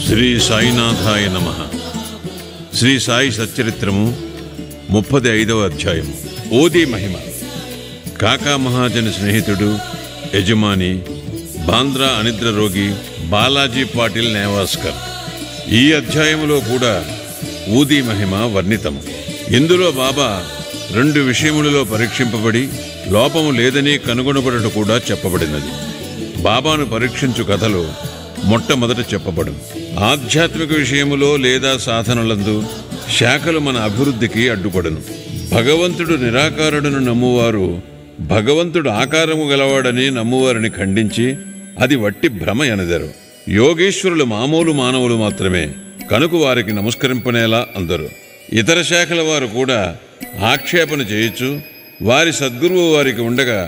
శ్రీ సాయినాథాయ నమః. శ్రీ సాయి సచ్చరిత్రము 35వ అధ్యాయము. ఓదీ మహిమ. కాకా మహాజన్ స్నేహితుడు, యజమాని, బాంద్రా అనిద్ర రోగి బాలాజీ పాటిల్ నేవాస్కర్. ఈ అధ్యాయములో కూడా ఊదీ మహిమ వర్ణితము. ఇందులో బాబా 2 విషయములలో పరీక్షింపబడి లోపము లేదని కనుగొనబడట కూడా చెప్పబడినది. బాబాను పరీక్షించు కథలు మొట్టమొదట చెప్పబడు. ఆధ్యాత్మిక విషయములో లేదా సాధనలందు శాఖలు మన అభివృద్ధికి అడ్డుపడను. భగవంతుడు నిరాకారుడును నమ్మువారు భగవంతుడు ఆకారము గలవాడని నమ్మువారిని ఖండించి అది వట్టి భ్రమ ఎనదరు. యోగీశ్వరులు మామూలు మానవులు మాత్రమే కనుక వారికి నమస్కరింపనేలా అందరు. ఇతర శాఖల వారు కూడా ఆక్షేపణ చేయొచ్చు. వారి సద్గురువు వారికి ఉండగా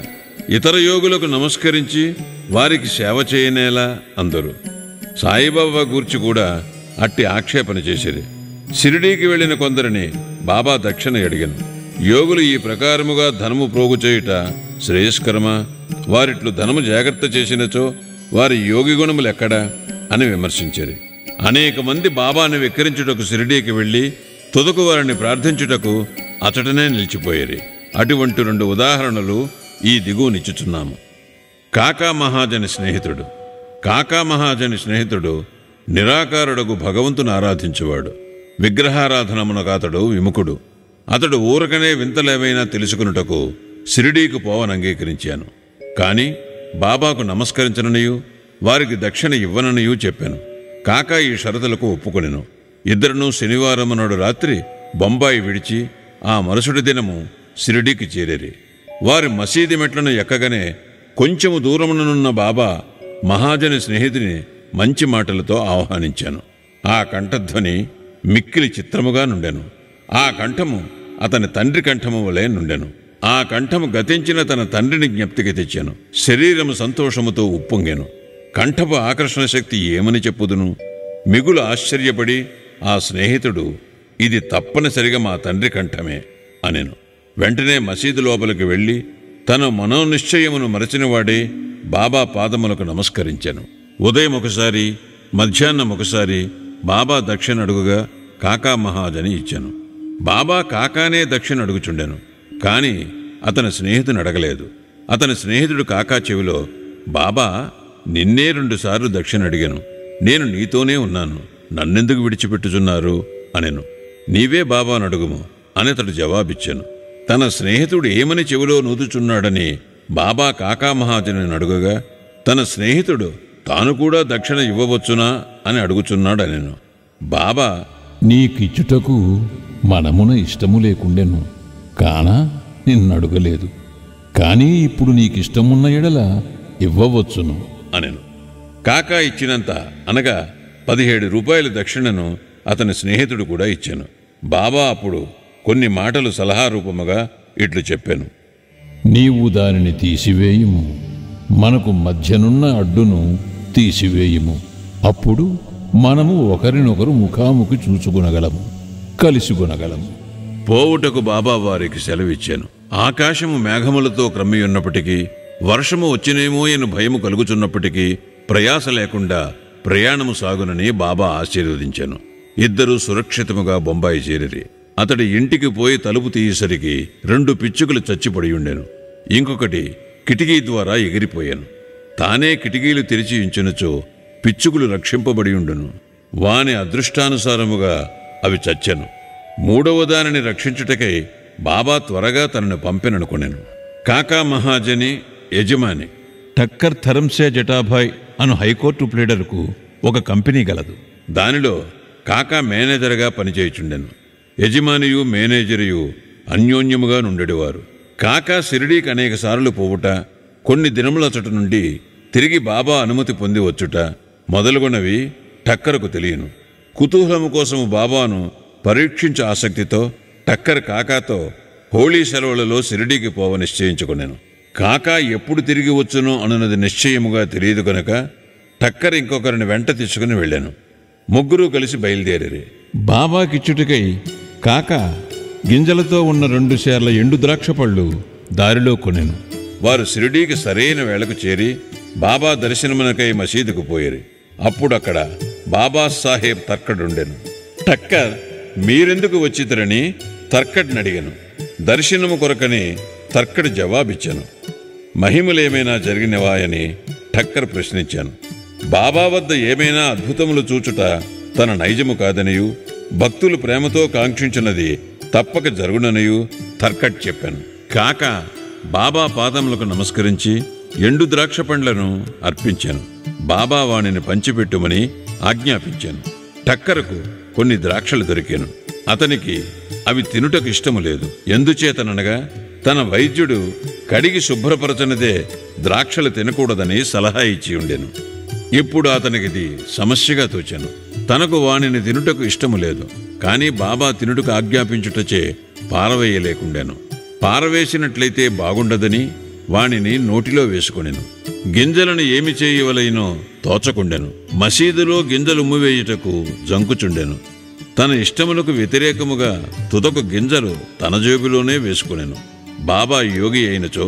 ఇతర యోగులకు నమస్కరించి వారికి సేవ చేయనేలా అందరు. సాయిబాబా గూర్చి కూడా అట్టి ఆక్షేపణ చేసిరి. షిరిడీకి వెళ్లిన కొందరిని బాబా దక్షిణ అడిగను. యోగులు ఈ ప్రకారముగా ధనము ప్రోగు చేయుట శ్రేయస్కరమా? వారిట్లు ధనము జాగ్రత్త చేసినచో వారి యోగి గుణములెక్కడా అని విమర్శించారు. అనేక మంది బాబాను వెక్కిరించుటకు షిరిడీకి వెళ్లి తుదకు వారిని ప్రార్థించుటకు అతటనే నిలిచిపోయేరి. అటువంటి 2 ఉదాహరణలు ఈ దిగువనిచ్చుచున్నాము. కాకా మహాజని స్నేహితుడు. కాకా మహాజని స్నేహితుడు నిరాకారుడకు భగవంతుని ఆరాధించువాడు. విగ్రహారాధనమునకు అతడు విముఖుడు. అతడు ఊరకనే వింతలేవైనా తెలుసుకున్నటకు షిరిడీకి పోవని అంగీకరించాను. కాని బాబాకు నమస్కరించననియు వారికి దక్షిణ ఇవ్వననియూ చెప్పాను. కాకా ఈ షరతులకు ఒప్పుకొనెను. ఇద్దరునూ శనివారం నాడు రాత్రి బొంబాయి విడిచి ఆ మరుసటి దినము షిరిడీకి చేరేరి. వారి మసీది మెట్లను ఎక్కగానే కొంచెము దూరమునున్న బాబా మహాజని స్నేహితుని మంచి మాటలతో ఆహ్వానించాను. ఆ కంఠధ్వని మిక్కిలి చిత్రముగా నుండెను. ఆ కంఠము అతని తండ్రి కంఠము వలె నుండెను. ఆ కంఠము గతించిన తన తండ్రిని జ్ఞప్తికి తెచ్చాను. శరీరము సంతోషముతో ఉప్పొంగెను. కంఠపు ఆకర్షణ శక్తి ఏమని చెప్పుదును? మిగులు ఆశ్చర్యపడి ఆ స్నేహితుడు ఇది తప్పనిసరిగా మా తండ్రి కంఠమే అనెను. వెంటనే మసీదు లోపలికి వెళ్లి తన మనోనిశ్చయమును మరచినవాడే బాబా పాదములకు నమస్కరించాను. ఉదయం ఒకసారి, మధ్యాహ్నం ఒకసారి బాబా దక్షిణ అడుగుగా కాకా మహాజని ఇచ్చాను. బాబా కాకానే దక్షిణ అడుగుచుండెను. కాని అతని స్నేహితుని అడగలేదు. అతని స్నేహితుడు కాకా చెవిలో, బాబా నిన్నే 2 సార్లు దక్షిణ అడిగాను. నేను నీతోనే ఉన్నాను, నన్నెందుకు విడిచిపెట్టుచున్నారు అనెను. నీవే బాబాను అడుగుము అని అతడు జవాబిచ్చాను. తన స్నేహితుడు ఏమని చెవిలో నూదుచున్నాడని బాబా కాకా మహాజని అడుగగా తన స్నేహితుడు తాను కూడా దక్షిణ ఇవ్వవచ్చునా అని అడుగుచున్నాడనెను. బాబా, నీకిచ్చుటకు మనమున ఇష్టము లేకుండెను కానా నిన్నడుగలేదు. కానీ ఇప్పుడు నీకిష్టమున్న ఎడల ఇవ్వవచ్చును అనెను. కాకా ఇచ్చినంత అనగా 17 రూపాయల దక్షిణను అతని స్నేహితుడు కూడా ఇచ్చాను. బాబా అప్పుడు కొన్ని మాటలు సలహా రూపముగా ఇట్లు చెప్పాను. నీవు దానిని తీసివేయుము, మనకు మధ్యనున్న అడ్డును తీసివేయుము. అప్పుడు మనము ఒకరినొకరు ముఖాముఖి చూచుకొనగలము, కలిసికొనగలము. పోవుటకు బాబా వారికి సెలవిచ్చాను. ఆకాశము మేఘములతో క్రమ్మియున్నప్పటికీ, వర్షము వచ్చినేమో అని భయము కలుగుచున్నప్పటికీ ప్రయాస లేకుండా ప్రయాణము సాగునని బాబా ఆశీర్వదించాను. ఇద్దరూ సురక్షితముగా బొంబాయి చేరిరి. అతడి ఇంటికి పోయి తలుపు తీయేసరికి 2 పిచ్చుకలు చచ్చిపడియుండెను. ఇంకొకటి కిటికీ ద్వారా ఎగిరిపోయాను. తానే కిటికీలు తెరిచి ఉంచినచో పిచ్చుకలు రక్షింపబడి ఉండును. వాని అదృష్టానుసారముగా అవి చచ్చెను. 3వ దానిని రక్షించుటకై బాబా త్వరగా తనను పంపెననుకొనెను. కాకా మహాజని యజమాని ఠక్కర్ ధరంసే జటాభాయ్ అను హైకోర్టు ప్లేడర్కు ఒక కంపెనీ గలదు. దానిలో కాకా మేనేజర్గా పనిచేయుచుండెను. యజమానియు మేనేజరియు అన్యోన్యముగా నుండెడివారు. కాకా షిరిడీకి అనేక సార్లు పోవుట, కొన్ని దినములచట నుండి తిరిగి బాబా అనుమతి పొంది వచ్చుట మొదలుగున్నవి ఠక్కర్కు తెలియను. కుతూహలము కోసము బాబాను పరీక్షించే ఆసక్తితో ఠక్కర్ కాకాతో హోళీ సెలవులలో షిరిడీకి పోవ నిశ్చయించుకున్నాను. కాకా ఎప్పుడు తిరిగి వచ్చునో అనున్నది నిశ్చయముగా తెలియదు కనుక ఠక్కర్ ఇంకొకరిని వెంట తీసుకుని వెళ్ళాను. ముగ్గురూ కలిసి బయలుదేరి బాబాకిచ్చుటకై కాకా గింజలతో ఉన్న 2 సేర్ల ఎండు ద్రాక్ష పళ్ళు దారిలో కొనెను. వారు షిరిడీకి సరైన వేళకు చేరి బాబా దర్శనమునకై మసీదుకు పోయిరి. అప్పుడక్కడ బాబాసాహెబ్ తర్కడుండెను. టక్కర్ మీరెందుకు వచ్చితరని తర్కడ్నడిగను. దర్శనము కొరకని తర్కడ్ జవాబిచ్చాను. మహిమలేమైనా జరిగినవాయని టక్కర్ ప్రశ్నించాను. బాబా వద్ద ఏమైనా అద్భుతములు చూచుట తన నైజము కాదనియు, భక్తులు ప్రేమతో కాంక్షించినది తప్పక జరుగుననియు తర్కడ్ చెప్పాను. కాక బాబా పాదములకు నమస్కరించి ఎండు ద్రాక్ష పండ్లను అర్పించాను. బాబా వాణిని పంచిపెట్టుమని ఆజ్ఞాపించాను. టక్కరకు కొన్ని ద్రాక్షలు దొరికాను. అతనికి అవి తినుటకు ఇష్టము లేదు. ఎందుచేతననగా తన వైద్యుడు కడిగి శుభ్రపరచనిదే ద్రాక్షలు తినకూడదని సలహా ఇచ్చి ఉండెను. ఇప్పుడు అతనికిది సమస్యగా తోచాను. తనకు వాణిని తినుటకు ఇష్టము లేదు, కాని బాబా తినుటకు ఆజ్ఞాపించుటచే పారవేయలేకుండాను. పారవేసినట్లయితే బాగుండదని వాణిని నోటిలో వేసుకొనెను. గింజలను ఏమి చేయవలైనో తోచకుండెను. మసీదులో గింజలు ఉమ్మివేయుటకు జంకుచుండెను. తన ఇష్టములకు వ్యతిరేకముగా తుదకు గింజలు తన జేబులోనే వేసుకునెను. బాబా యోగి అయినచో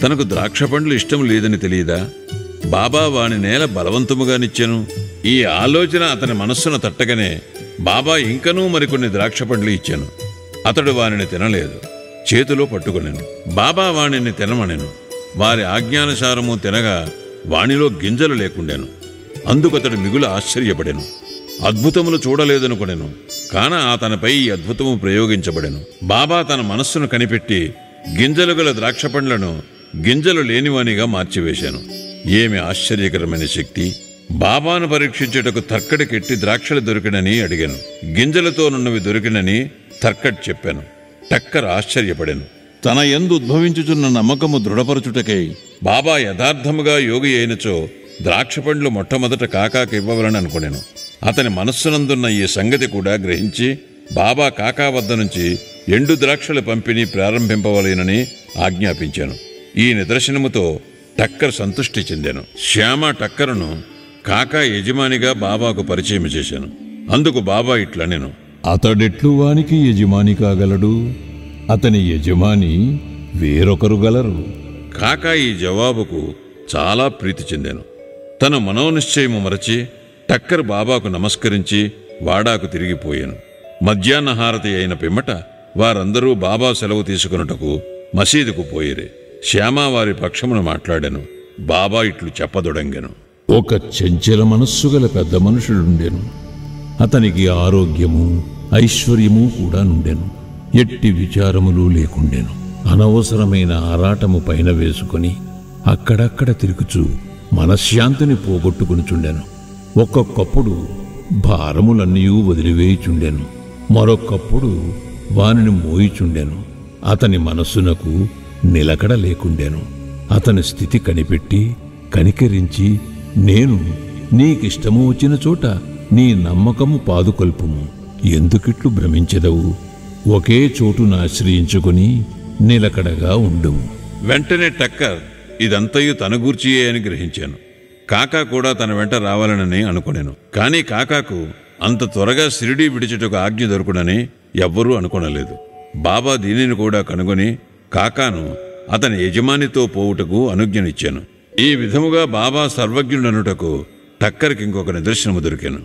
తనకు ద్రాక్ష పండ్లు ఇష్టం లేదని తెలియదా? బాబా వాని నేల బలవంతముగానిచ్చెను. ఈ ఆలోచన అతని మనస్సును తట్టగానే బాబా ఇంకనూ మరికొన్ని ద్రాక్ష పండ్లు ఇచ్చాను. అతడు వానిని తినలేదు, చేతిలో పట్టుకొనెను. బాబా వాణిని తినమనెను. వారి ఆజ్ఞానుసారము తినగా వానిలో గింజలు లేకుండెను. అందుకతడు మిగులు ఆశ్చర్యపడెను. అద్భుతములు చూడలేదనుకొనెను. కాన అతనిపై ఈ అద్భుతము ప్రయోగించబడెను. బాబా తన మనస్సును కనిపెట్టి గింజలు గల ద్రాక్ష పండ్లను గింజలు లేనివానిగా మార్చివేశాను. ఏమి ఆశ్చర్యకరమైన శక్తి! బాబాను పరీక్షించుటకు తర్కడికెట్టి ద్రాక్షలు దొరికినని అడిగాను. గింజలతో నున్నవి దొరికినని తర్కడ్ చెప్పాను. టక్కర్ ఆశ్చర్యపడెను. తన యందు ఉద్భవించుచున్న నమ్మకము దృఢపరచుటకై బాబా యథార్థముగా యోగి అయినచో ద్రాక్ష పండ్లు మొట్టమొదట కాకాకి ఇవ్వవలని అనుకునేను. అతని మనస్సునందున్న ఈ సంగతి కూడా గ్రహించి బాబా కాకా వద్ద నుంచి ఎండు ద్రాక్షల పంపిణీ ప్రారంభింపవలేనని ఆజ్ఞాపించాను. ఈ నిదర్శనముతో టక్కర్ సంతృష్టి చెందాను. శ్యామ టక్కరును కాకా యజమానిగా బాబాకు పరిచయం చేశాను. అందుకు బాబా ఇట్లనెను: అతడెట్లు వానికి యజమాని కాగలడు? అతని యజమాని వేరొకరు గలరు. కాకా ఈ జవాబుకు చాలా ప్రీతి చెందాను. తన మనోనిశ్చయము మరచి టక్కర్ బాబాకు నమస్కరించి వాడాకు తిరిగిపోయాను. మధ్యాహ్న హారతి అయిన పిమ్మట వారందరూ బాబా సెలవు తీసుకున్నటకు మసీదుకు పోయిరే. శ్యామ వారి పక్షమును మాట్లాడాను. బాబా ఇట్లు చెప్పదొడంగెను: ఒక చంచల మనస్సు గల పెద్ద మనుషుడుండెను. అతనికి ఆరోగ్యము ఐశ్వర్యము కూడా నుండెను. ఎట్టి విచారములు లేకుండెను. అనవసరమైన ఆరాటము పైన వేసుకొని అక్కడక్కడ తిరుగుచూ మనశ్శాంతిని పోగొట్టుకునిచుండెను. ఒక్కొక్కప్పుడు భారములన్నీ వదిలివేయుచుండెను. మరొక్కప్పుడు వానిని మోయిచుండెను. అతని మనస్సునకు నిలకడ లేకుండెను. అతని స్థితి కనిపెట్టి కనికరించి, నేను నీకిష్టము వచ్చిన చోట నీ నమ్మకము పాదుకొల్పుము. ఎందుకిట్లు భ్రమించెదవు? ఒకే చోటును ఆశ్రయించుకుని నిలకడగా ఉండుము. వెంటనే టక్కర్ ఇదంతయు తన గూర్చియే అని గ్రహించాను. కాకా కూడా తన వెంట రావాలనని అనుకునేను. కాని కాకాకు అంత త్వరగా షిరిడీ విడిచుటకు ఆజ్ఞ దొరుకునని ఎవ్వరూ అనుకొనలేదు. బాబా దీనిని కూడా కనుగొని కాకాను అతని యజమానితో పోవుటకు అనుజ్ఞనిచ్చాను. ఈ విధముగా బాబా సర్వజ్ఞుడనుటకు టక్కర్కి ఇంకొక నిదర్శనము దొరికాను.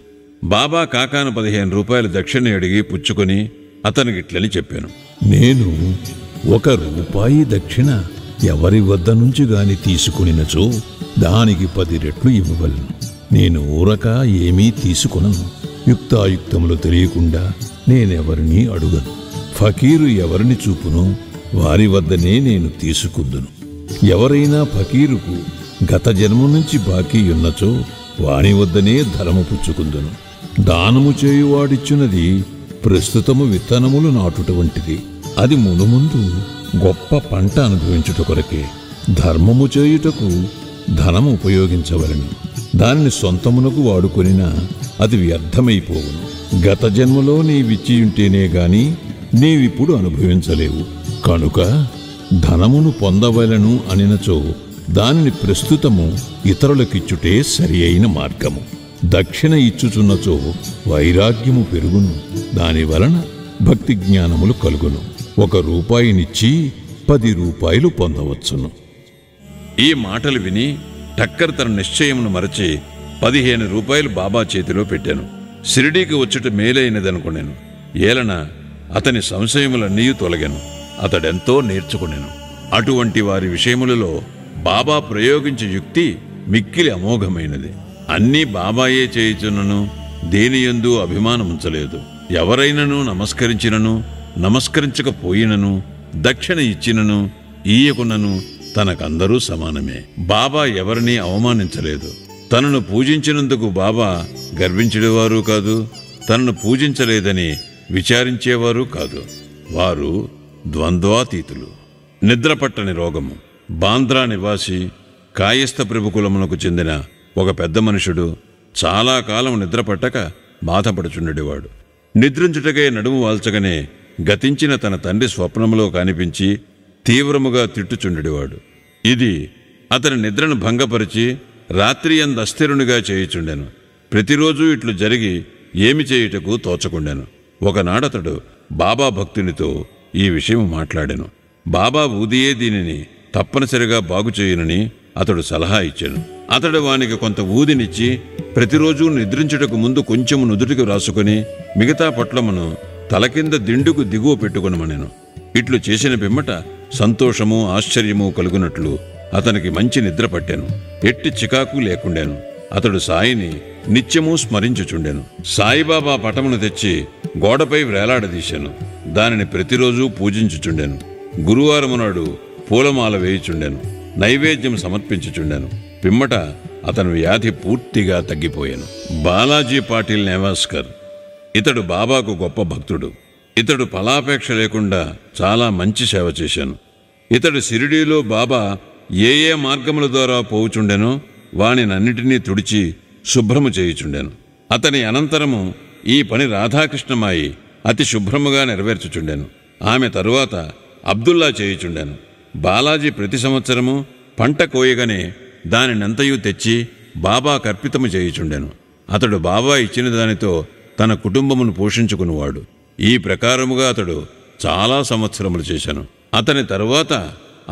బాబా కాకాను 15 రూపాయలు దక్షిణ అడిగి పుచ్చుకొని అతనికిట్లని చెప్పాను: నేను 1 రూపాయి దక్షిణ ఎవరి వద్ద నుంచి గాని తీసుకునినచో దానికి 10 రెట్లు ఇవ్వవలను. నేను ఊరక ఏమీ తీసుకొనను. యుక్తాయుక్తములు తెలియకుండా నేనెవరినీ అడుగను. ఫకీరు ఎవరిని చూపునో వారి వద్దనే నేను తీసుకుందును. ఎవరైనా ఫకీరుకు గత జన్మ నుంచి బాకీ ఉన్నచో వాని వద్దనే ధనము పుచ్చుకుందును. దానము చేయువాడిచ్చున్నది ప్రస్తుతము విత్తనములు నాటుట వంటిది. అది మునుముందు గొప్ప పంట అనుభవించుట కొరకే. ధర్మము చేయుటకు ధనము ఉపయోగించవలను. దానిని సొంతమునకు వాడుకొనినా అది వ్యర్థమైపోవును. గత జన్మలో నీవిచ్చియుంటేనే గాని నీవిప్పుడు అనుభవించలేవు. కనుక ధనమును పొందవలను అనినచో దానిని ప్రస్తుతము ఇతరులకిచ్చుటే సరి అయిన మార్గము. దక్షిణ ఇచ్చుచున్నచో వైరాగ్యము పెరుగును. దానివలన భక్తి జ్ఞానములు కలుగును. 1 రూపాయినిచ్చి 10 రూపాయలు పొందవచ్చును. ఈ మాటలు విని టక్కర్ తన నిశ్చయమును మరచి 15 రూపాయలు బాబా చేతిలో పెట్టాను. షిరిడీకి వచ్చుట మేలైనదనుకున్నాను. ఏలన అతని సంశయములన్నీ తొలగాను. అతడెంతో నేర్చుకున్నాను. అటువంటి వారి విషయములలో బాబా ప్రయోగించే యుక్తి మిక్కిలి అమోఘమైనది. అన్నీ బాబాయే చేయుచున్నను దేనియందు అభిమానముంచలేదు. ఎవరైనను నమస్కరించినను నమస్కరించకపోయినను దక్షిణ ఇచ్చినను ఈయకునను తనకందరూ సమానమే. బాబా ఎవరినీ అవమానించలేదు. తనను పూజించినందుకు బాబా గర్వించేవారు కాదు, తనను పూజించలేదని విచారించేవారు కాదు. వారు ద్వంద్వాతీతులు. నిద్రపట్టని రోగము. బాంద్రా నివాసి కాయస్థ ప్రభుకులమునకు చెందిన ఒక పెద్ద మనుషుడు చాలా కాలం నిద్రపట్టక బాధపడుచుండేవాడు. నిద్రించుటకై నడుము వాల్చగానే గతించిన తన తండ్రి స్వప్నములో కనిపించి తీవ్రముగా తిట్టుచుండెడివాడు. ఇది అతని నిద్రను భంగపరిచి రాత్రి యందు అస్థిరునిగా చేయుచుండెను. ప్రతిరోజూ ఇట్లు జరిగి ఏమి చేయుటకు తోచకుండెను. ఒకనాడతడు బాబా భక్తునితో ఈ విషయం మాట్లాడెను. బాబా ఊదియే దీనిని తప్పనిసరిగా బాగుచేయునని అతడు సలహా ఇచ్చాను. అతడు వానికి కొంత ఊదినిచ్చి ప్రతిరోజూ నిద్రించుటకు ముందు కొంచెము నుదుటికి రాసుకుని మిగతా పొట్లమును తల కింద దిండుకు దిగువ పెట్టుకొనమనెను. ఇట్లు చేసిన పిమ్మట సంతోషము ఆశ్చర్యము కలుగునట్లు అతనికి మంచి నిద్ర పట్టాను. ఎట్టి చికాకు లేకుండాను. అతడు సాయిని నిత్యము స్మరించుచుండెను. సాయిబాబా పటమును తెచ్చి గోడపై వ్రేలాడదీశాను. దానిని ప్రతిరోజు పూజించుచుండెను. గురువారము నాడు పూలమాల వేయుచుండెను. నైవేద్యం సమర్పించుచుండెను. పిమ్మట అతని వ్యాధి పూర్తిగా తగ్గిపోయాను. బాలాజీ పాటిల్ నేవాస్కర్. ఇతడు బాబాకు గొప్ప భక్తుడు. ఇతడు ఫలాపేక్ష లేకుండా చాలా మంచి సేవ చేశాను. ఇతడు షిరిడీలో బాబా ఏ ఏ మార్గముల ద్వారా పోవుచుండెనో వానినన్నిటినీ తుడిచి శుభ్రము చేయుచుండెను. అతని అనంతరము ఈ పని రాధాకృష్ణమాయి అతి శుభ్రముగా నెరవేర్చుచుండెను. ఆమె తరువాత అబ్దుల్లా చేయుచుండెను. బాలాజీ ప్రతి సంవత్సరము పంట కోయగానే దానినంతయు తెచ్చి బాబా కర్పితము చేయుచుండెను. అతడు బాబా ఇచ్చిన దానితో తన కుటుంబమును పోషించుకునివాడు. ఈ ప్రకారముగా అతడు చాలా సంవత్సరములు చేశాను. అతని తరువాత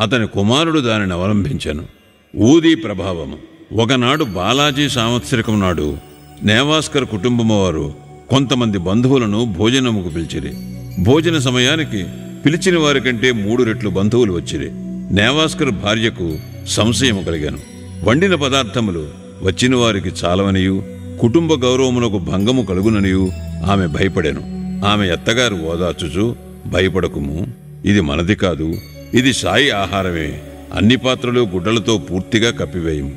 అతని కుమారుడు దానిని అవలంబించాను. ఊదీ ప్రభావము. ఒకనాడు బాలాజీ సంవత్సరికం నాడు నేవాస్కర్ కుటుంబము వారు కొంతమంది బంధువులను భోజనముకు పిలిచిరి. భోజన సమయానికి పిలిచిన వారి కంటే 3 రెట్లు బంధువులు వచ్చిరి. నేవాస్కర్ భార్యకు సంశయము కలిగాను. వండిన పదార్థములు వచ్చిన వారికి చాలవనియు కుటుంబ గౌరవమునకు భంగము కలుగుననియు ఆమె భయపడెను. ఆమె అత్తగారు ఓదార్చుచు, భయపడకుము, ఇది మనది కాదు, ఇది సాయి ఆహారమే. అన్ని పాత్రలు గుడ్డలతో పూర్తిగా కప్పివేయము.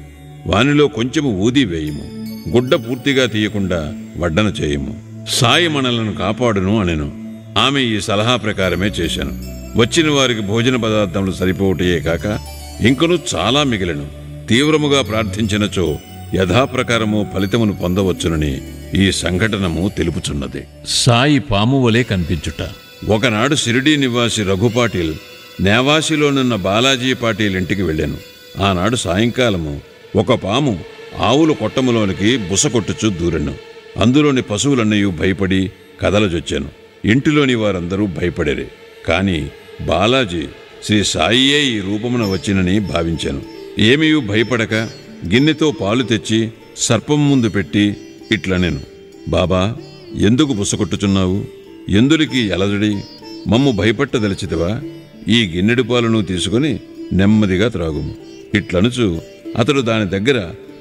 వానిలో కొంచెము ఊది వేయము. గుడ్డ పూర్తిగా తీయకుండా వడ్డన చేయము. సాయి మనలను కాపాడును అనెను. ఆమె ఈ సలహా ప్రకారమే చేశాను. వచ్చిన వారికి భోజన పదార్థములు సరిపోవటయే కాక ఇంకనూ చాలా మిగిలెను. తీవ్రముగా ప్రార్థించినచో యథాప్రకారము ఫలితమును పొందవచ్చునని ఈ సంఘటనము తెలుపుచున్నది. సాయి పాము వలె కనిపించుట. ఒకనాడు షిరిడీ నివాసి రఘుపాటిల్ నేవాసిలోనున్న బాలాజీ పాటిల్ ఇంటికి వెళ్ళాను. ఆనాడు సాయంకాలము ఒక పాము ఆవుల కొట్టములోనికి బుసకొట్టుచు దూరెను. అందులోని పశువులన్నయూ భయపడి కదలజొచ్చాను. ఇంటిలోని వారందరూ భయపడేరి. కాని బాలాజీ శ్రీ సాయియే ఈ రూపమున వచ్చినని భావించాను. ఏమీయూ భయపడక గిన్నెతో పాలు తెచ్చి సర్పం ముందు పెట్టి ఇట్లనెను, బాబా, ఎందుకు బుసకొట్టుచున్నావు? ఎందులికి ఎలజడి? మమ్ము భయపట్టదలిచితివా? ఈ గిన్నెడు పాలను తీసుకుని నెమ్మదిగా త్రాగుము. ఇట్లనుచు అతడు దాని దగ్గర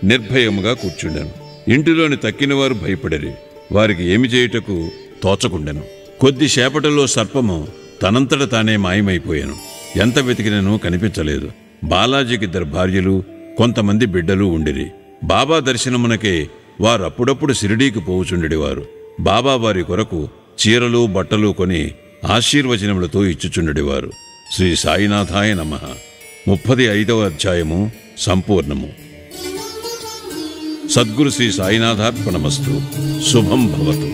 నిర్భయముగా కూర్చుండెను. ఇంటిలోని తక్కినవారు భయపడరి. వారికి ఏమి చేయుటకు తోచకుండెను. కొద్దిసేపటిలో సర్పము తనంతట తానే మాయమైపోయాను. ఎంత వెతికినను కనిపించలేదు. బాలాజీకి 2 భార్యలు, కొంతమంది బిడ్డలు ఉండిరి. బాబా దర్శనమునకే వారప్పుడప్పుడు షిరిడీకి పోవుచుండెడివారు. బాబా వారి కొరకు చీరలు బట్టలు కొని ఆశీర్వచనములతో ఇచ్చుచుండెడివారు. శ్రీ సాయినాథాయ నమః. 35వ అధ్యాయము సంపూర్ణము. సద్గురు శ్రీ సాయినాథార్పణమస్తు. శుభం భవతు.